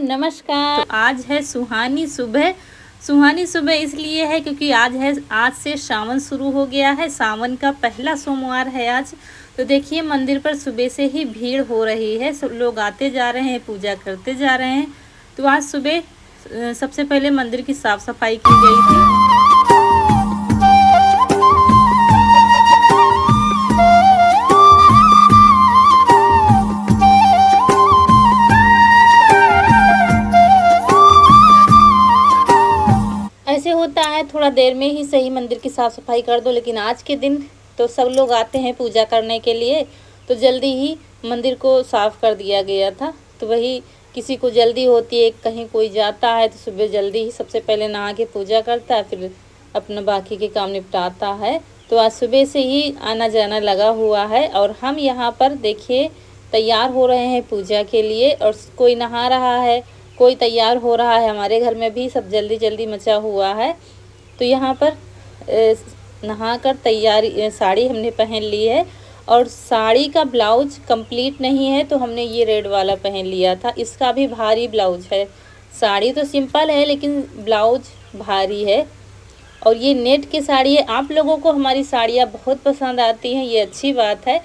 नमस्कार। तो आज है सुहानी सुबह। सुहानी सुबह इसलिए है क्योंकि आज से सावन शुरू हो गया है। सावन का पहला सोमवार है आज। तो देखिए मंदिर पर सुबह से ही भीड़ हो रही है, सब लोग आते जा रहे हैं, पूजा करते जा रहे हैं। तो आज सुबह सबसे पहले मंदिर की साफ सफाई की गई थी। ऐसे होता है थोड़ा देर में ही सही मंदिर की साफ़ सफाई कर दो, लेकिन आज के दिन तो सब लोग आते हैं पूजा करने के लिए, तो जल्दी ही मंदिर को साफ़ कर दिया गया था। तो वही किसी को जल्दी होती है, कहीं कोई जाता है तो सुबह जल्दी ही सबसे पहले नहा के पूजा करता है, फिर अपना बाकी के काम निपटाता है। तो आज सुबह से ही आना जाना लगा हुआ है और हम यहाँ पर देखिए तैयार हो रहे हैं पूजा के लिए। और कोई नहा रहा है, कोई तैयार हो रहा है, हमारे घर में भी सब जल्दी जल्दी मचा हुआ है। तो यहाँ पर नहाकर तैयारी, साड़ी हमने पहन ली है और साड़ी का ब्लाउज कंप्लीट नहीं है तो हमने ये रेड वाला पहन लिया था। इसका भी भारी ब्लाउज है। साड़ी तो सिंपल है लेकिन ब्लाउज भारी है। और ये नेट की साड़ी है। आप लोगों को हमारी साड़ियाँ बहुत पसंद आती हैं, ये अच्छी बात है।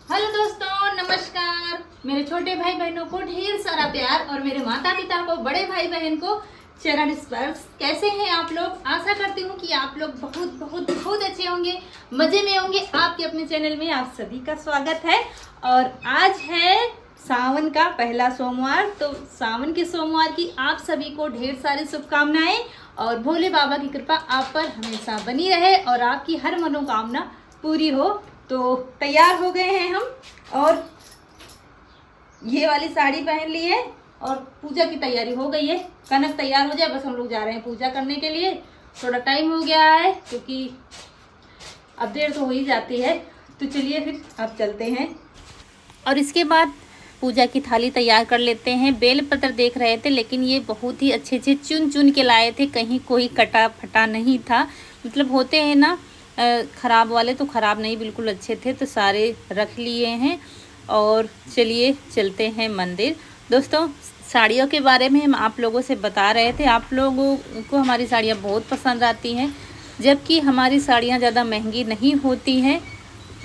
हेलो दोस्तों, नमस्कार। मेरे छोटे भाई बहनों को ढेर सारा प्यार और मेरे माता पिता को, बड़े भाई बहन को चरण स्पर्श। कैसे हैं आप लोग? आशा करती हूँ कि आप लोग बहुत बहुत बहुत अच्छे होंगे, मजे में होंगे। आपके अपने चैनल में आप सभी का स्वागत है। और आज है सावन का पहला सोमवार। तो सावन के सोमवार की आप सभी को ढेर सारी शुभकामनाएं और भोले बाबा की कृपा आप पर हमेशा बनी रहे और आपकी हर मनोकामना पूरी हो। तो तैयार हो गए हैं हम और ये वाली साड़ी पहन ली है और पूजा की तैयारी हो गई है। कनक तैयार हो जाए, बस हम लोग जा रहे हैं पूजा करने के लिए। थोड़ा टाइम हो गया है क्योंकि अब देर तो हो ही जाती है। तो चलिए फिर अब चलते हैं। और इसके बाद पूजा की थाली तैयार कर लेते हैं। बेलपत्र देख रहे थे लेकिन ये बहुत ही अच्छे से चुन चुन के लाए थे, कहीं कोई कटा फटा नहीं था। मतलब होते हैं ना ख़राब वाले, तो ख़राब नहीं, बिल्कुल अच्छे थे। तो सारे रख लिए हैं और चलिए चलते हैं मंदिर। दोस्तों साड़ियों के बारे में हम आप लोगों से बता रहे थे। आप लोगों को हमारी साड़ियाँ बहुत पसंद आती हैं, जबकि हमारी साड़ियाँ ज़्यादा महंगी नहीं होती हैं।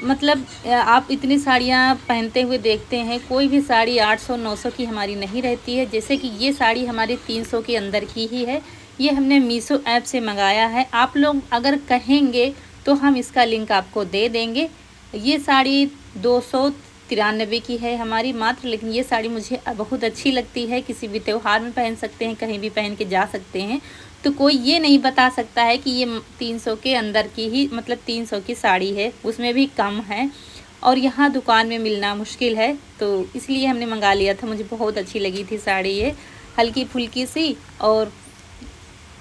मतलब आप इतनी साड़ियाँ पहनते हुए देखते हैं, कोई भी साड़ी 800-900 की हमारी नहीं रहती है। जैसे कि ये साड़ी हमारी 300 के अंदर की ही है। ये हमने मीशो ऐप से मंगाया है। आप लोग अगर कहेंगे तो हम इसका लिंक आपको दे देंगे। ये साड़ी 293 की है हमारी मात्र, लेकिन ये साड़ी मुझे बहुत अच्छी लगती है। किसी भी त्यौहार में पहन सकते हैं, कहीं भी पहन के जा सकते हैं। तो कोई ये नहीं बता सकता है कि ये 300 के अंदर की ही, मतलब 300 की साड़ी है, उसमें भी कम है। और यहाँ दुकान में मिलना मुश्किल है, तो इसलिए हमने मंगा लिया था। मुझे बहुत अच्छी लगी थी साड़ी, ये हल्की फुल्की सी और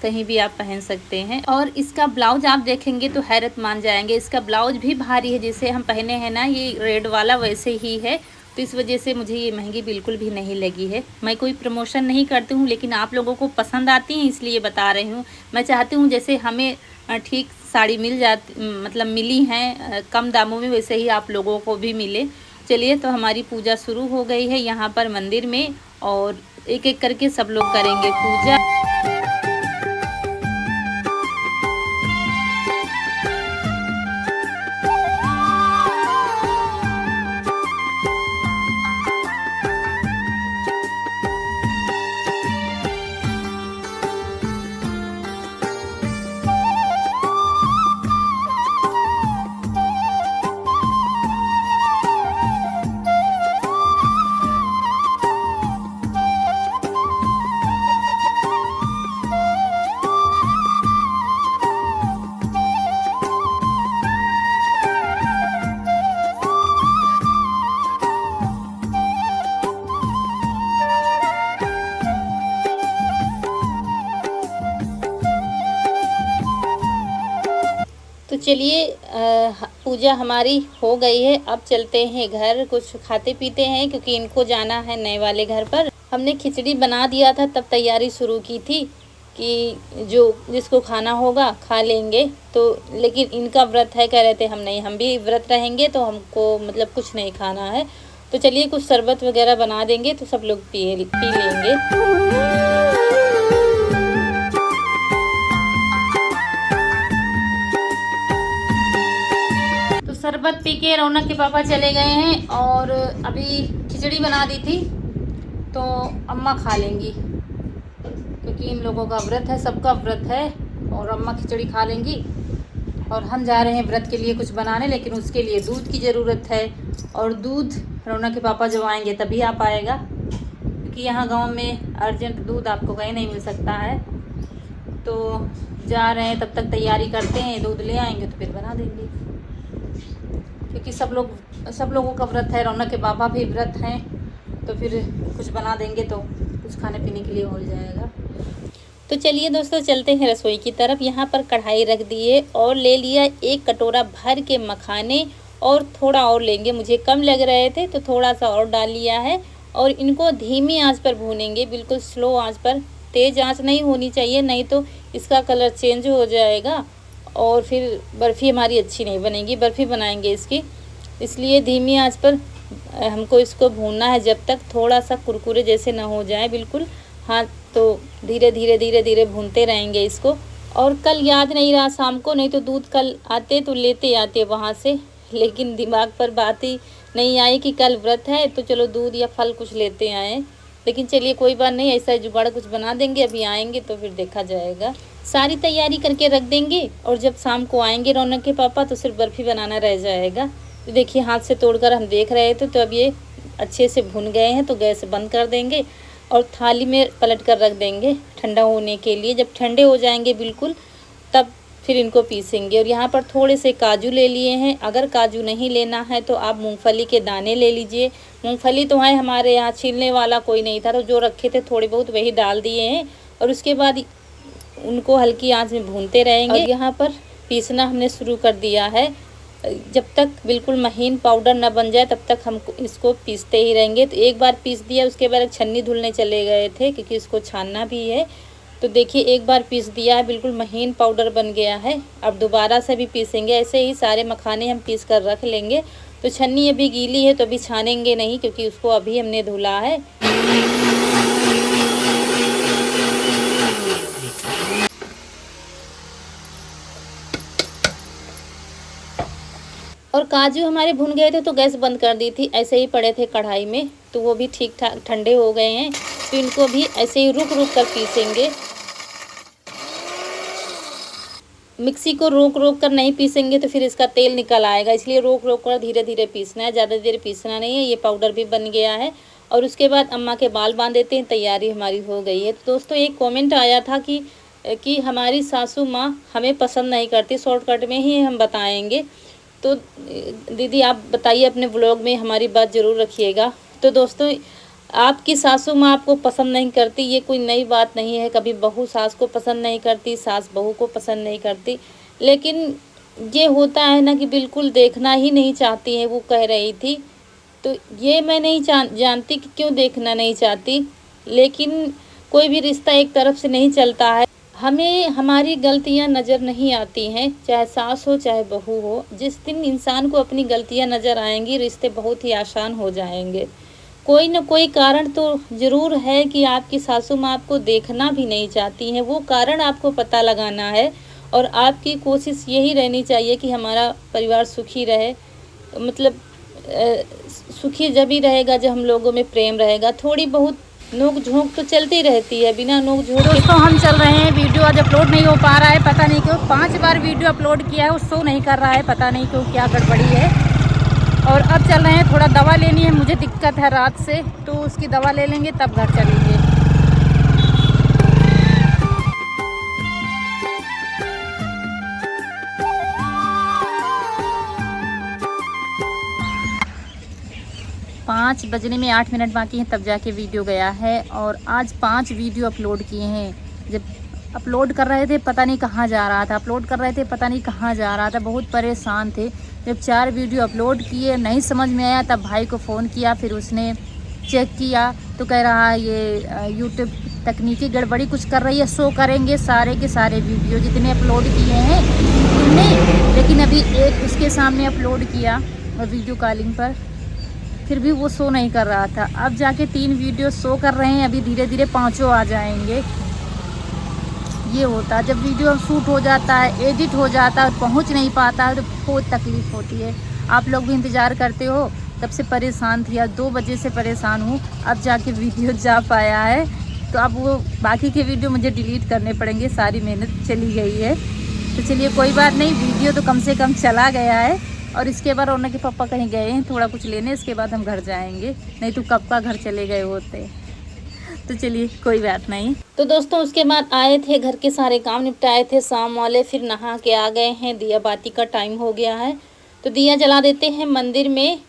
कहीं भी आप पहन सकते हैं। और इसका ब्लाउज आप देखेंगे तो हैरत मान जाएंगे। इसका ब्लाउज भी भारी है, जैसे हम पहने हैं ना ये रेड वाला, वैसे ही है। तो इस वजह से मुझे ये महंगी बिल्कुल भी नहीं लगी है। मैं कोई प्रमोशन नहीं करती हूँ, लेकिन आप लोगों को पसंद आती हैं इसलिए बता रही हूँ। मैं चाहती हूँ जैसे हमें ठीक साड़ी मिल जाती, मतलब मिली हैं कम दामों में, वैसे ही आप लोगों को भी मिले। चलिए, तो हमारी पूजा शुरू हो गई है यहाँ पर मंदिर में और एक एक करके सब लोग करेंगे पूजा। तो चलिए पूजा हमारी हो गई है। अब चलते हैं घर, कुछ खाते पीते हैं क्योंकि इनको जाना है नए वाले घर पर। हमने खिचड़ी बना दिया था, तब तैयारी शुरू की थी कि जो जिसको खाना होगा खा लेंगे। तो लेकिन इनका व्रत है, कह रहे थे हम नहीं, हम भी व्रत रहेंगे तो हमको मतलब कुछ नहीं खाना है। तो चलिए कुछ शरबत वगैरह बना देंगे तो सब लोग पी लेंगे। तो शरबत पी के रौनक के पापा चले गए हैं और अभी खिचड़ी बना दी थी तो अम्मा खा लेंगी, क्योंकि इन लोगों का व्रत है, सबका व्रत है, और अम्मा खिचड़ी खा लेंगी। और हम जा रहे हैं व्रत के लिए कुछ बनाने, लेकिन उसके लिए दूध की ज़रूरत है, और दूध रौनक के पापा जब आएंगे तभी आ पाएगा, क्योंकि यहाँ गांव में अर्जेंट दूध आपको कहीं नहीं मिल सकता है। तो जा रहे हैं, तब तक तैयारी करते हैं, दूध ले आएंगे तो फिर बना देंगे, क्योंकि सब लोगों का व्रत है, रौनक के पापा भी व्रत हैं, तो फिर कुछ बना देंगे तो कुछ खाने पीने के लिए हो जाएगा। तो चलिए दोस्तों चलते हैं रसोई की तरफ। यहाँ पर कढ़ाई रख दिए और ले लिया 1 कटोरा भर के मखाने, और थोड़ा और लेंगे, मुझे कम लग रहे थे तो थोड़ा सा और डाल लिया है। और इनको धीमी आंच पर भूनेंगे, बिल्कुल स्लो आंच पर, तेज़ आंच नहीं होनी चाहिए, नहीं तो इसका कलर चेंज हो जाएगा और फिर बर्फ़ी हमारी अच्छी नहीं बनेगी। बर्फ़ी बनाएंगे इसकी, इसलिए धीमी आंच पर हमको इसको भूनना है जब तक थोड़ा सा कुरकुरे जैसे ना हो जाए बिल्कुल। हाँ, तो धीरे धीरे भूनते रहेंगे इसको। और कल याद नहीं रहा शाम को, नहीं तो दूध कल आते तो लेते आते वहाँ से, लेकिन दिमाग पर बात ही नहीं आई कि कल व्रत है तो चलो दूध या फल कुछ लेते आए। लेकिन चलिए कोई बात नहीं, ऐसा जुगाड़ कुछ बना देंगे, अभी आएंगे तो फिर देखा जाएगा। सारी तैयारी करके रख देंगे, और जब शाम को आएंगे रौनक के पापा तो सिर्फ बर्फ़ी बनाना रह जाएगा। तो देखिए हाथ से तोड़कर हम देख रहे थे, तो अब ये अच्छे से भुन गए हैं, तो गैस बंद कर देंगे और थाली में पलट कर रख देंगे ठंडा होने के लिए। जब ठंडे हो जाएंगे बिल्कुल तब फिर इनको पीसेंगे। और यहाँ पर थोड़े से काजू ले लिए हैं, अगर काजू नहीं लेना है तो आप मूंगफली के दाने ले लीजिए। मूंगफली तो है हमारे यहाँ, छीलने वाला कोई नहीं था, तो जो रखे थे थोड़े बहुत वही डाल दिए हैं, और उसके बाद उनको हल्की आंच में भूनते रहेंगे। और यहाँ पर पीसना हमने शुरू कर दिया है, जब तक बिल्कुल महीन पाउडर ना बन जाए तब तक हम इसको पीसते ही रहेंगे। तो एक बार पीस दिया, उसके बाद एक छन्नी धुलने चले गए थे क्योंकि इसको छानना भी है। तो देखिए एक बार पीस दिया है, बिल्कुल महीन पाउडर बन गया है। अब दोबारा से भी पीसेंगे, ऐसे ही सारे मखाने हम पीस कर रख लेंगे। तो छन्नी अभी गीली है तो अभी छानेंगे नहीं, क्योंकि उसको अभी हमने धुला है। और काजू हमारे भुन गए थे तो गैस बंद कर दी थी, ऐसे ही पड़े थे कढ़ाई में, तो वो भी ठीक ठाक ठंडे हो गए हैं। तो इनको भी ऐसे ही रुक कर पीसेंगे। मिक्सी को रोक कर नहीं पीसेंगे तो फिर इसका तेल निकल आएगा, इसलिए रोक कर धीरे धीरे पीसना है, ज़्यादा देर पीसना नहीं है। ये पाउडर भी बन गया है। और उसके बाद अम्मा के बाल बांध देते हैं, तैयारी हमारी हो गई है। तो दोस्तों एक कमेंट आया था कि हमारी सासू माँ हमें पसंद नहीं करती, शॉर्टकट में ही हम बताएंगे। तो दीदी आप बताइए अपने व्लॉग में, हमारी बात ज़रूर रखिएगा। तो दोस्तों आपकी सासू माँ आपको पसंद नहीं करती, ये कोई नई बात नहीं है। कभी बहू सास को पसंद नहीं करती, सास बहू को पसंद नहीं करती, लेकिन ये होता है ना कि बिल्कुल देखना ही नहीं चाहती है, वो कह रही थी। तो ये मैं नहीं जानती कि क्यों देखना नहीं चाहती, लेकिन कोई भी रिश्ता एक तरफ से नहीं चलता है। हमें हमारी गलतियां नज़र नहीं आती हैं, चाहे सास हो चाहे बहू हो। जिस दिन इंसान को अपनी गलतियां नज़र आएंगी, रिश्ते बहुत ही आसान हो जाएंगे। कोई न कोई कारण तो ज़रूर है कि आपकी सासू माँ आपको देखना भी नहीं चाहती हैं, वो कारण आपको पता लगाना है। और आपकी कोशिश यही रहनी चाहिए कि हमारा परिवार सुखी रहे, मतलब सुखी जब ही रहेगा जब हम लोगों में प्रेम रहेगा। थोड़ी बहुत नोक झोंक तो चलती रहती है, बिना नोक झोंक। दोस्तों हम चल रहे हैं, वीडियो आज अपलोड नहीं हो पा रहा है, पता नहीं क्यों। 5 बार वीडियो अपलोड किया है, वो शो नहीं कर रहा है, पता नहीं क्यों, क्या गड़बड़ी है। और अब चल रहे हैं, थोड़ा दवा लेनी है, मुझे दिक्कत है रात से, तो उसकी दवा ले लेंगे तब घर चलेंगे। पाँच बजने में 8 मिनट बाकी हैं तब जाके वीडियो गया है। और आज 5 वीडियो अपलोड किए हैं। जब अपलोड कर रहे थे पता नहीं कहाँ जा रहा था, अपलोड कर रहे थे पता नहीं कहाँ जा रहा था, बहुत परेशान थे। जब 4 वीडियो अपलोड किए, नहीं समझ में आया, तब भाई को फ़ोन किया, फिर उसने चेक किया तो कह रहा है ये यूट्यूब तकनीकी गड़बड़ी कुछ कर रही है, शो करेंगे सारे के सारे वीडियो जितने अपलोड किए हैं उनने। लेकिन अभी एक उसके सामने अपलोड किया और वीडियो कॉलिंग पर, फिर भी वो शो नहीं कर रहा था। अब जाके 3 वीडियो शो कर रहे हैं, अभी धीरे धीरे 5 आ जाएंगे। ये होता है जब वीडियो शूट हो जाता है, एडिट हो जाता है, पहुंच नहीं पाता है तो बहुत तकलीफ़ होती है। आप लोग भी इंतज़ार करते हो, तब से परेशान थी, आज 2 बजे से परेशान हूँ, अब जाके वीडियो जा पाया है। तो अब वो बाकी के वीडियो मुझे डिलीट करने पड़ेंगे, सारी मेहनत चली गई है। तो चलिए कोई बात नहीं, वीडियो तो कम से कम चला गया है। और इसके बाद रौनक के पापा कहीं गए हैं थोड़ा कुछ लेने, इसके बाद हम घर जाएंगे, नहीं तो कब का घर चले गए होते। तो चलिए कोई बात नहीं। तो दोस्तों उसके बाद आए थे, घर के सारे काम निपटाए थे शाम वाले, फिर नहा के आ गए हैं। दिया बाती का टाइम हो गया है तो दिया जला देते हैं मंदिर में।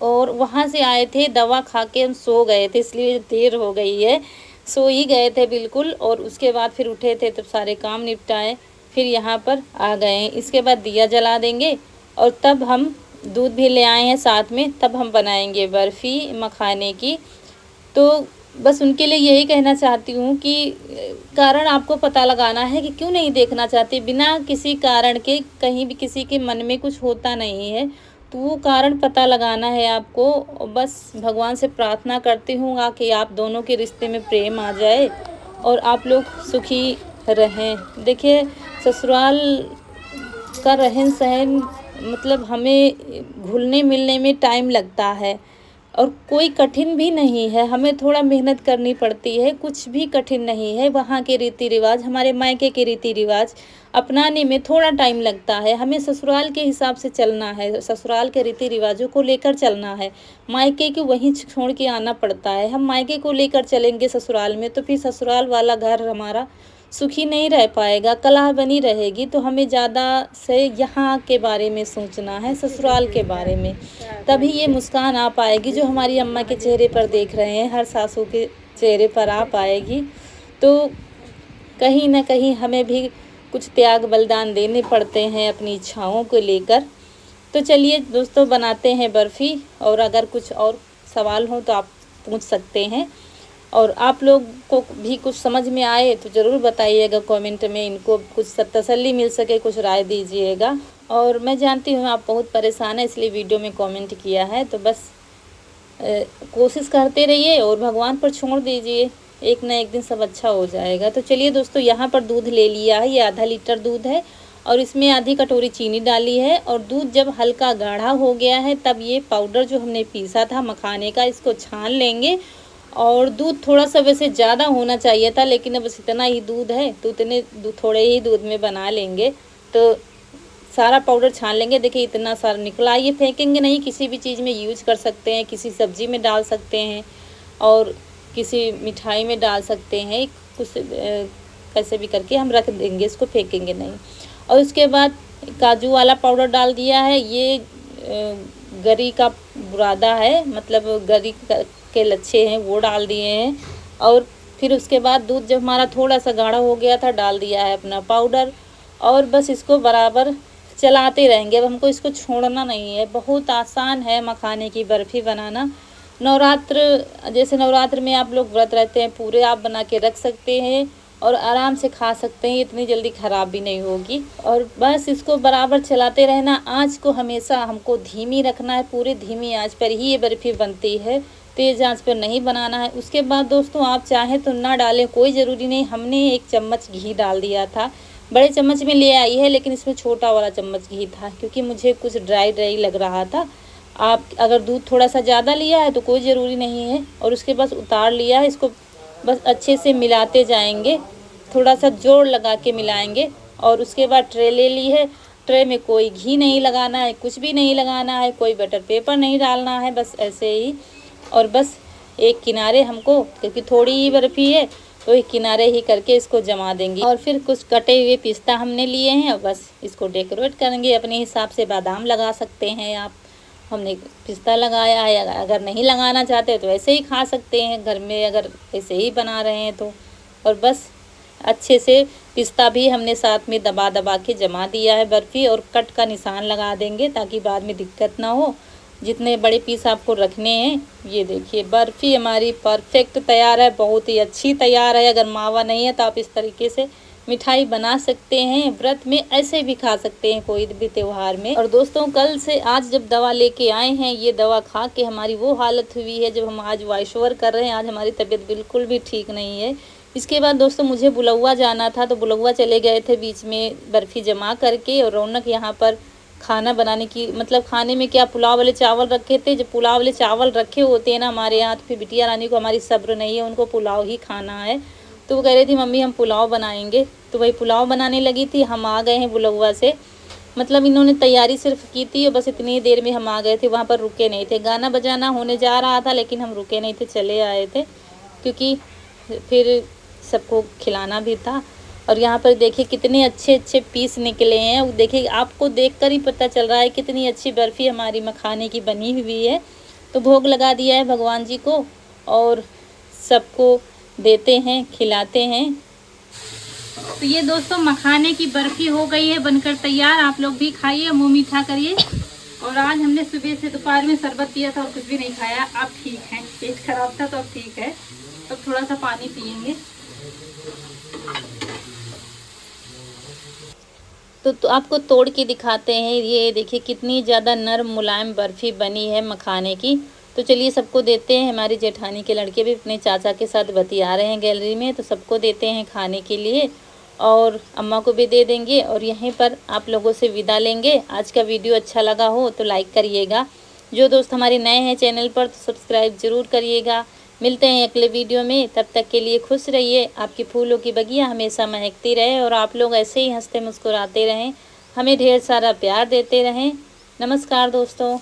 और वहाँ से आए थे, दवा खा के हम सो गए थे, इसलिए देर हो गई है, सो ही गए थे बिल्कुल। और उसके बाद फिर उठे थे तब सारे काम निपटाए, फिर यहाँ पर आ गए हैं। इसके बाद दिया जला देंगे और तब हम दूध भी ले आए हैं साथ में, तब हम बनाएंगे बर्फ़ी मखाने की। तो बस उनके लिए यही कहना चाहती हूँ कि कारण आपको पता लगाना है कि क्यों नहीं देखना चाहते। बिना किसी कारण के कहीं भी किसी के मन में कुछ होता नहीं है, तो वो कारण पता लगाना है आपको। बस भगवान से प्रार्थना करती हूँ कि आप दोनों के रिश्ते में प्रेम आ जाए और आप लोग सुखी रहें। देखिए ससुराल का रहन सहन मतलब हमें घुलने मिलने में टाइम लगता है और कोई कठिन भी नहीं है, हमें थोड़ा मेहनत करनी पड़ती है, कुछ भी कठिन नहीं है। वहाँ के रीति रिवाज, हमारे मायके के रीति रिवाज अपनाने में थोड़ा टाइम लगता है। हमें ससुराल के हिसाब से चलना है, ससुराल के रीति रिवाजों को लेकर चलना है, मायके को वहीं छोड़ के आना पड़ता है। हम मायके को लेकर चलेंगे ससुराल में तो फिर ससुराल वाला घर हमारा सुखी नहीं रह पाएगा, कलह बनी रहेगी। तो हमें ज़्यादा से यहाँ के बारे में सोचना है, ससुराल के बारे में, तभी ये मुस्कान आ पाएगी जो हमारी अम्मा के चेहरे पर देख रहे हैं, हर सासू के चेहरे पर आ पाएगी। तो कहीं ना कहीं हमें भी कुछ त्याग बलिदान देने पड़ते हैं अपनी इच्छाओं को लेकर। तो चलिए दोस्तों बनाते हैं बर्फ़ी, और अगर कुछ और सवाल हो तो आप पूछ सकते हैं। और आप लोग को भी कुछ समझ में आए तो ज़रूर बताइएगा कमेंट में, इनको कुछ तसल्ली मिल सके, कुछ राय दीजिएगा। और मैं जानती हूँ आप बहुत परेशान हैं, इसलिए वीडियो में कमेंट किया है। तो बस कोशिश करते रहिए और भगवान पर छोड़ दीजिए, एक ना एक दिन सब अच्छा हो जाएगा। तो चलिए दोस्तों यहाँ पर दूध ले लिया है, ये आधा लीटर दूध है और इसमें आधी कटोरी चीनी डाली है। और दूध जब हल्का गाढ़ा हो गया है तब ये पाउडर जो हमने पीसा था मखाने का, इसको छान लेंगे। और दूध थोड़ा सा वैसे ज़्यादा होना चाहिए था, लेकिन अब बस इतना ही दूध है तो इतने थोड़े ही दूध में बना लेंगे। तो सारा पाउडर छान लेंगे, देखिए इतना सारा निकला। ये फेंकेंगे नहीं, किसी भी चीज़ में यूज कर सकते हैं, किसी सब्ज़ी में डाल सकते हैं और किसी मिठाई में डाल सकते हैं, कुछ कैसे भी करके हम रख देंगे, इसको फेंकेंगे नहीं। और उसके बाद काजू वाला पाउडर डाल दिया है, ये गरी का बुरादा है, मतलब गरी के लच्छे हैं वो डाल दिए हैं। और फिर उसके बाद दूध जब हमारा थोड़ा सा गाढ़ा हो गया था डाल दिया है अपना पाउडर, और बस इसको बराबर चलाते रहेंगे। अब हमको इसको छोड़ना नहीं है, बहुत आसान है मखाने की बर्फ़ी बनाना। नवरात्र, जैसे नवरात्र में आप लोग व्रत रहते हैं पूरे, आप बना के रख सकते हैं और आराम से खा सकते हैं, इतनी जल्दी ख़राब भी नहीं होगी। और बस इसको बराबर चलाते रहना। आँच को हमेशा हमको धीमी रखना है, पूरी धीमी आँच पर ही ये बर्फ़ी बनती है, तेज़ आंच पर नहीं बनाना है। उसके बाद दोस्तों आप चाहें तो ना डालें, कोई ज़रूरी नहीं। हमने 1 चम्मच घी डाल दिया था, बड़े चम्मच में ले आई है लेकिन इसमें छोटा वाला चम्मच घी था, क्योंकि मुझे कुछ ड्राई ड्राई लग रहा था। आप अगर दूध थोड़ा सा ज़्यादा लिया है तो कोई ज़रूरी नहीं है। और उसके बाद उतार लिया है, इसको बस अच्छे से मिलाते जाएंगे, थोड़ा सा जोर लगा के मिलाएंगे। और उसके बाद ट्रे ले ली है, ट्रे में कोई घी नहीं लगाना है, कुछ भी नहीं लगाना है, कोई बटर पेपर नहीं डालना है, बस ऐसे ही। और बस एक किनारे हमको, क्योंकि थोड़ी ही बर्फ़ी है तो एक किनारे ही करके इसको जमा देंगे। और फिर कुछ कटे हुए पिस्ता हमने लिए हैं और बस इसको डेकोरेट करेंगे अपने हिसाब से। बादाम लगा सकते हैं आप, हमने पिस्ता लगाया है। अगर नहीं लगाना चाहते तो ऐसे ही खा सकते हैं घर में, अगर ऐसे ही बना रहे हैं तो। और बस अच्छे से पिस्ता भी हमने साथ में दबा दबा के जमा दिया है बर्फ़ी, और कट का निशान लगा देंगे ताकि बाद में दिक्कत ना हो। जितने बड़े पीस आपको रखने हैं। ये देखिए बर्फ़ी हमारी परफेक्ट तैयार है, बहुत ही अच्छी तैयार है। अगर मावा नहीं है तो आप इस तरीके से मिठाई बना सकते हैं, व्रत में ऐसे भी खा सकते हैं कोई भी त्योहार में। और दोस्तों कल से आज जब दवा लेके आए हैं, ये दवा खा के हमारी वो हालत हुई है जब हम आज वॉइस ओवर कर रहे हैं। आज हमारी तबीयत बिल्कुल भी ठीक नहीं है। इसके बाद दोस्तों मुझे बुलौआ जाना था, तो बुलौआ चले गए थे बीच में बर्फ़ी जमा करके। और रौनक यहाँ पर खाना बनाने की, मतलब खाने में क्या, पुलाव वाले चावल रखे थे। जब पुलाव वाले चावल रखे होते हैं ना हमारे यहाँ, तो फिर बिटिया रानी को हमारी सब्र नहीं है, उनको पुलाव ही खाना है। तो वो कह रही थी मम्मी हम पुलाव बनाएंगे, तो वही पुलाव बनाने लगी थी। हम आ गए हैं बुलौआ से, मतलब इन्होंने तैयारी सिर्फ की थी और बस इतनी देर में हम आ गए थे। वहाँ पर रुके नहीं थे, गाना बजाना होने जा रहा था लेकिन हम रुके नहीं थे, चले आए थे क्योंकि फिर सबको खिलाना भी था। और यहाँ पर देखिए कितने अच्छे अच्छे पीस निकले हैं। देखिए आपको देखकर ही पता चल रहा है कितनी अच्छी बर्फ़ी हमारी मखाने की बनी हुई है। तो भोग लगा दिया है भगवान जी को और सबको देते हैं, खिलाते हैं। तो ये दोस्तों मखाने की बर्फ़ी हो गई है बनकर तैयार। आप लोग भी खाइए, मुँह मीठा करिए। और आज हमने सुबह से दोपहर में शरबत पिया था और कुछ भी नहीं खाया। अब ठीक है, पेट खराब था तो अब ठीक है। अब थोड़ा सा पानी पियेंगे। तो आपको तोड़ के दिखाते हैं। ये देखिए कितनी ज़्यादा नरम मुलायम बर्फ़ी बनी है मखाने की। तो चलिए सबको देते हैं। हमारी जेठानी के लड़के भी अपने चाचा के साथ बतिया रहे हैं गैलरी में, तो सबको देते हैं खाने के लिए और अम्मा को भी दे देंगे। और यहीं पर आप लोगों से विदा लेंगे। आज का वीडियो अच्छा लगा हो तो लाइक करिएगा। जो दोस्त हमारे नए हैं चैनल पर तो सब्सक्राइब ज़रूर करिएगा। मिलते हैं अगले वीडियो में, तब तक के लिए खुश रहिए। आपकी फूलों की बगिया हमेशा महकती रहे और आप लोग ऐसे ही हंसते मुस्कुराते रहें, हमें ढेर सारा प्यार देते रहें। नमस्कार दोस्तों।